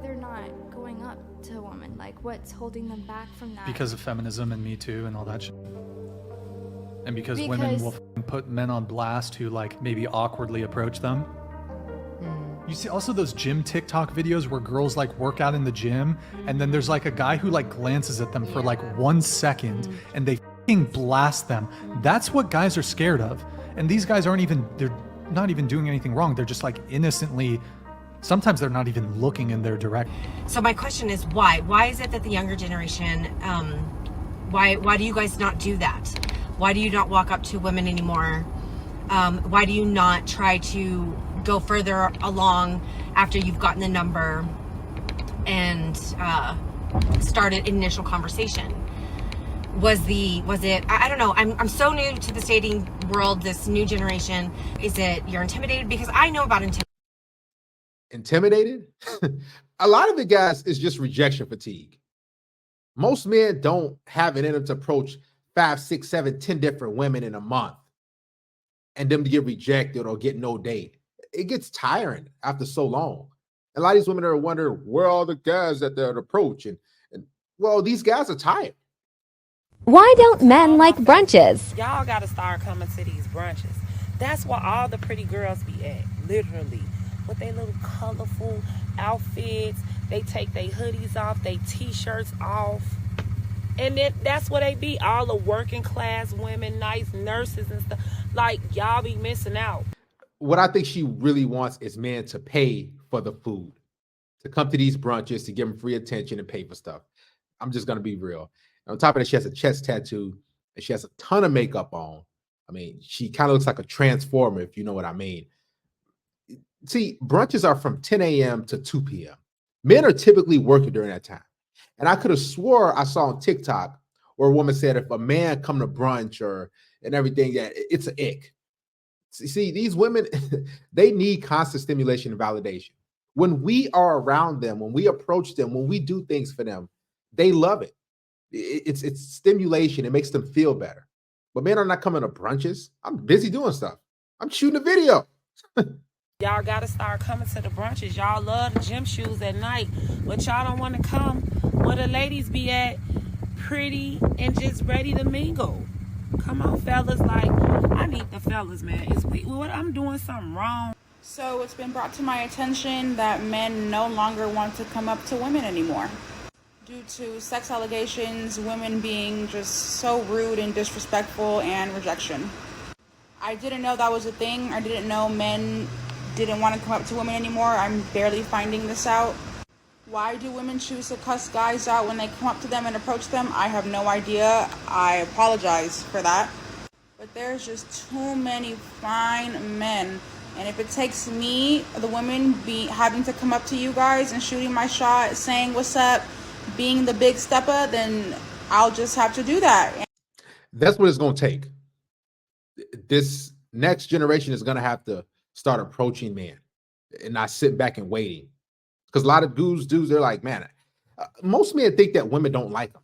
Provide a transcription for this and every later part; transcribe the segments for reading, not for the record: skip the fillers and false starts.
they're not going up to women. Like, what's holding them back from that? Because of feminism and Me Too and all that shit. And because women will put men on blast who like maybe awkwardly approach them. You see also those gym TikTok videos where girls like work out in the gym and then there's like a guy who like glances at them for like 1 second and they fucking blast them. That's what guys are scared of. And these guys they're not even doing anything wrong. They're just like innocently, sometimes they're not even looking in their direction. So my question is why? Why is it that the younger generation, why do you guys not do that? Why do you not walk up to women anymore? Why do you not try to go further along after you've gotten the number and start an initial conversation? Was it, I don't know, I'm so new to this dating world, this new generation. Is it you're intimidated? Because I know about Intimidated? A lot of it, guys, is just rejection fatigue. Most men don't have it in them to approach 5, 6, 7, 10 different women in a month and them to get rejected or get no date. It gets tiring after so long. A lot of these women are wondering where are all the guys that they're approaching. And well, these guys are tired. Why don't men like brunches? Y'all got to start coming to these brunches. That's where all the pretty girls be at, literally. With their little colorful outfits. They take their hoodies off, their t-shirts off. And then that's where they be. All the working class women, nice nurses and stuff. Like, y'all be missing out. What I think she really wants is men to pay for the food, to come to these brunches, to give them free attention and pay for stuff. I'm just going to be real. On top of that, she has a chest tattoo and she has a ton of makeup on. I mean, she kind of looks like a transformer, if you know what I mean. See, brunches are from 10 a.m. to 2 p.m. Men are typically working during that time. And I could have swore I saw on TikTok where a woman said if a man come to brunch and everything, that it's an ick. See, these women, they need constant stimulation and validation. When we are around them, when we approach them, when we do things for them, they love it. It's stimulation. It makes them feel better. But men are not coming to brunches. I'm busy doing stuff. I'm shooting a video. Y'all got to start coming to the brunches. Y'all love the gym shoes at night, but y'all don't want to come where the ladies be at, pretty and just ready to mingle. Come on, fellas. Like, I need the fellas, man. What, I'm doing something wrong. So it's been brought to my attention that men no longer want to come up to women anymore. Due to sex allegations, women being just so rude and disrespectful, and rejection. I didn't know that was a thing. I didn't know men didn't want to come up to women anymore. I'm barely finding this out. Why do women choose to cuss guys out when they come up to them and approach them? I have no idea. I apologize for that. But there's just too many fine men. And if it takes me, the women, having to come up to you guys and shooting my shot, saying what's up, being the big stepper, then I'll just have to do that. That's what it's going to take. This next generation is going to have to start approaching men and not sitting back and waiting. Because a lot of dudes, they're like, man, most men think that women don't like them.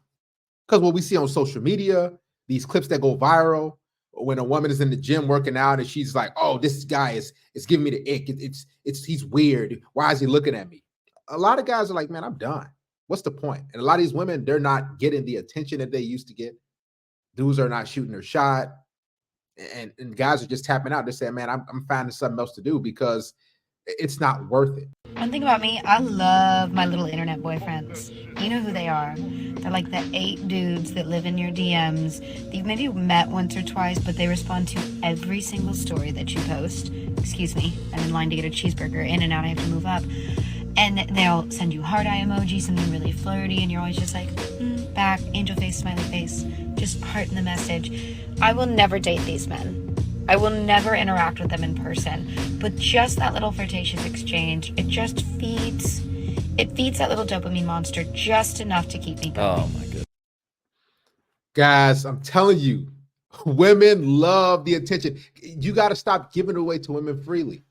Because what we see on social media, these clips that go viral, when a woman is in the gym working out and she's like, oh, this guy is giving me the ick. He's weird. Why is he looking at me? A lot of guys are like, man, I'm done. What's the point? And a lot of these women, they're not getting the attention that they used to get. Dudes are not shooting their shot. And guys are just tapping out. They're saying, man, I'm finding something else to do because it's not worth it. One thing about me, I love my little internet boyfriends. You know who they are. They're like the 8 dudes that live in your DMs. You've maybe met once or twice, but they respond to every single story that you post. Excuse me, I'm in line to get a cheeseburger. In and out, I have to move up. And they'll send you heart eye emoji, something really flirty, and you're always just like, back, angel face, smiley face, just heart in the message. I will never date these men. I will never interact with them in person. But just that little flirtatious exchange, it just feeds that little dopamine monster just enough to keep me going. Oh my goodness. Guys, I'm telling you, women love the attention. You got to stop giving it away to women freely.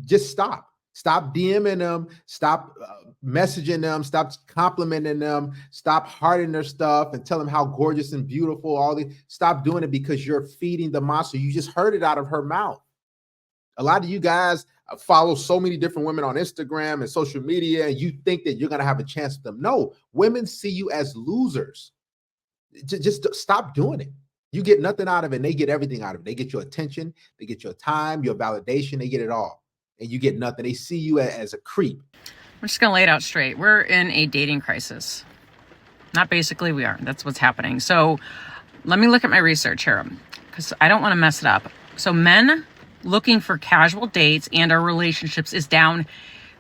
Just stop. Stop DMing them. Stop messaging them. Stop complimenting them. Stop hearting their stuff and tell them how gorgeous and beautiful all these. Stop doing it because you're feeding the monster. You just heard it out of her mouth. A lot of you guys follow so many different women on Instagram and social media, and you think that you're going to have a chance with them. No, women see you as losers. Just stop doing it. You get nothing out of it, and they get everything out of it. They get your attention, they get your time, your validation, they get it all. And you get nothing. They see you as a creep. I'm just going to lay it out straight. We're in a dating crisis. Not basically, we are. That's what's happening. So let me look at my research here because I don't want to mess it up. So men looking for casual dates and our relationships is down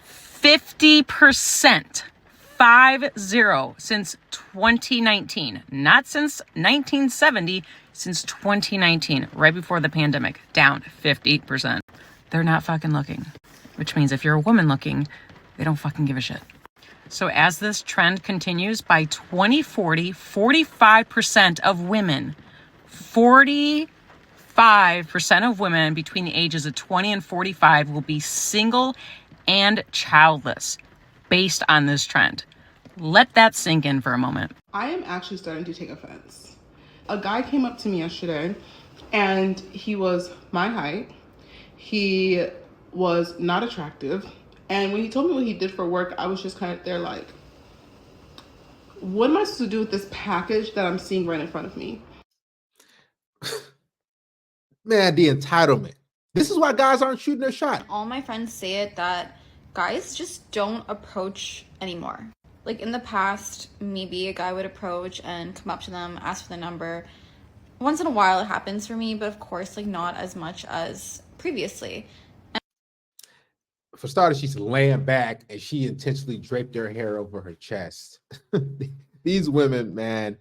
50%. 50 since 2019. Not since 1970, since 2019, right before the pandemic. Down 50%. They're not fucking looking. Which means if you're a woman looking, they don't fucking give a shit. So as this trend continues, by 2040, 45% of women, 45% of women between the ages of 20 and 45 will be single and childless based on this trend. Let that sink in for a moment. I am actually starting to take offense. A guy came up to me yesterday and he was my height. He was not attractive. And when he told me what he did for work, I was just kind of there like, what am I supposed to do with this package that I'm seeing right in front of me? Man, the entitlement. This is why guys aren't shooting their shot. All my friends say it that guys just don't approach anymore. Like in the past, maybe a guy would approach and come up to them, ask for the number. Once in a while it happens for me, but of course, like not as much as previously. For starters, she's laying back and she intentionally draped her hair over her chest. These women, man,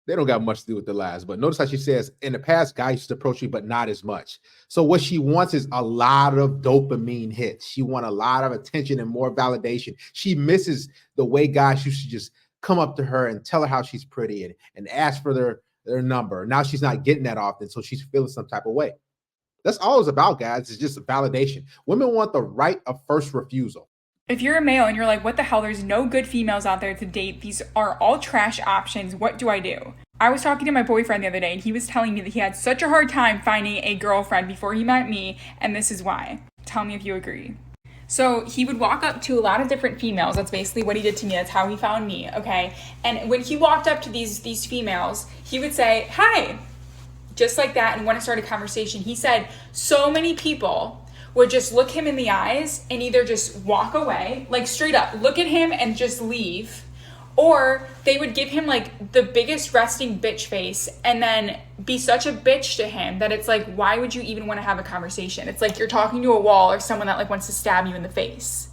they don't got much to do with their lives. But notice how she says, in the past, guys used to approach me, but not as much. So what she wants is a lot of dopamine hits. She wants a lot of attention and more validation. She misses the way guys used to just come up to her and tell her how she's pretty and ask for their number. Now she's not getting that often, so she's feeling some type of way. That's all it's about, guys. It's just a validation. Women want the right of first refusal. If you're a male and you're like, what the hell, there's no good females out there to date. These are all trash options. What do I do? I was talking to my boyfriend the other day and he was telling me that he had such a hard time finding a girlfriend before he met me, and this is why. Tell me if you agree. So he would walk up to a lot of different females. That's basically what he did to me. That's how he found me, okay? And when he walked up to these females, he would say, hi, just like that, and want to start a conversation. He said so many people would just look him in the eyes and either just walk away, like straight up, look at him and just leave, or they would give him like the biggest resting bitch face and then be such a bitch to him that it's like, why would you even want to have a conversation? It's like you're talking to a wall or someone that like wants to stab you in the face.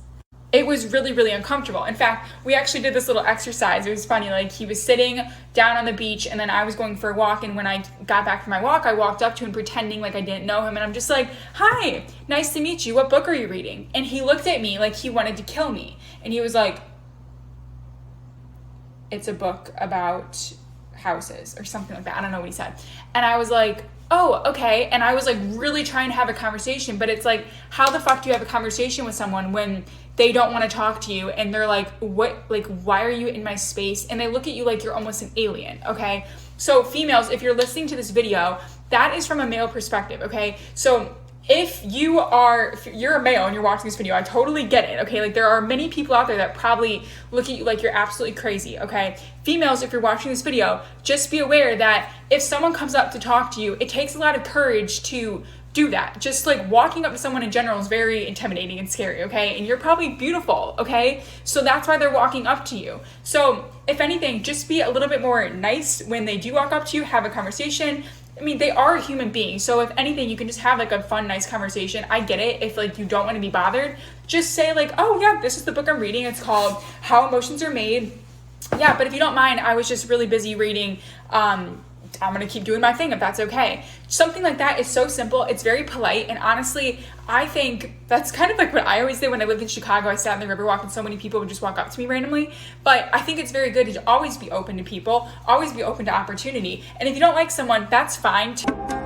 It was really, really uncomfortable. In fact, we actually did this little exercise. It was funny. Like he was sitting down on the beach and then I was going for a walk. And when I got back from my walk, I walked up to him pretending like I didn't know him. And I'm just like, hi, nice to meet you. What book are you reading? And he looked at me like he wanted to kill me. And he was like, it's a book about houses or something like that. I don't know what he said. And I was like, oh, okay. And I was like really trying to have a conversation, but it's like, how the fuck do you have a conversation with someone when they don't want to talk to you and they're like, what, like, why are you in my space? And they look at you like you're almost an alien, okay? So females, if you're listening to this video, that is from a male perspective, okay? So if you're a male and you're watching this video, I totally get it, okay? Like there are many people out there that probably look at you like you're absolutely crazy, okay? Females, if you're watching this video, just be aware that if someone comes up to talk to you, it takes a lot of courage to do that. Just like walking up to someone in general is very intimidating and scary, okay? And you're probably beautiful, okay? So that's why they're walking up to you. So if anything, just be a little bit more nice when they do walk up to you, have a conversation. I mean, they are human beings. So if anything, you can just have like a fun, nice conversation. I get it. If like you don't want to be bothered, just say like, oh yeah, this is the book I'm reading. It's called How Emotions Are Made. Yeah, but if you don't mind, I was just really busy reading. I'm going to keep doing my thing if that's okay. Something like that is so simple. It's very polite. And honestly, I think that's kind of like what I always did when I lived in Chicago. I sat in the Riverwalk and so many people would just walk up to me randomly. But I think it's very good to always be open to people, always be open to opportunity. And if you don't like someone, that's fine too.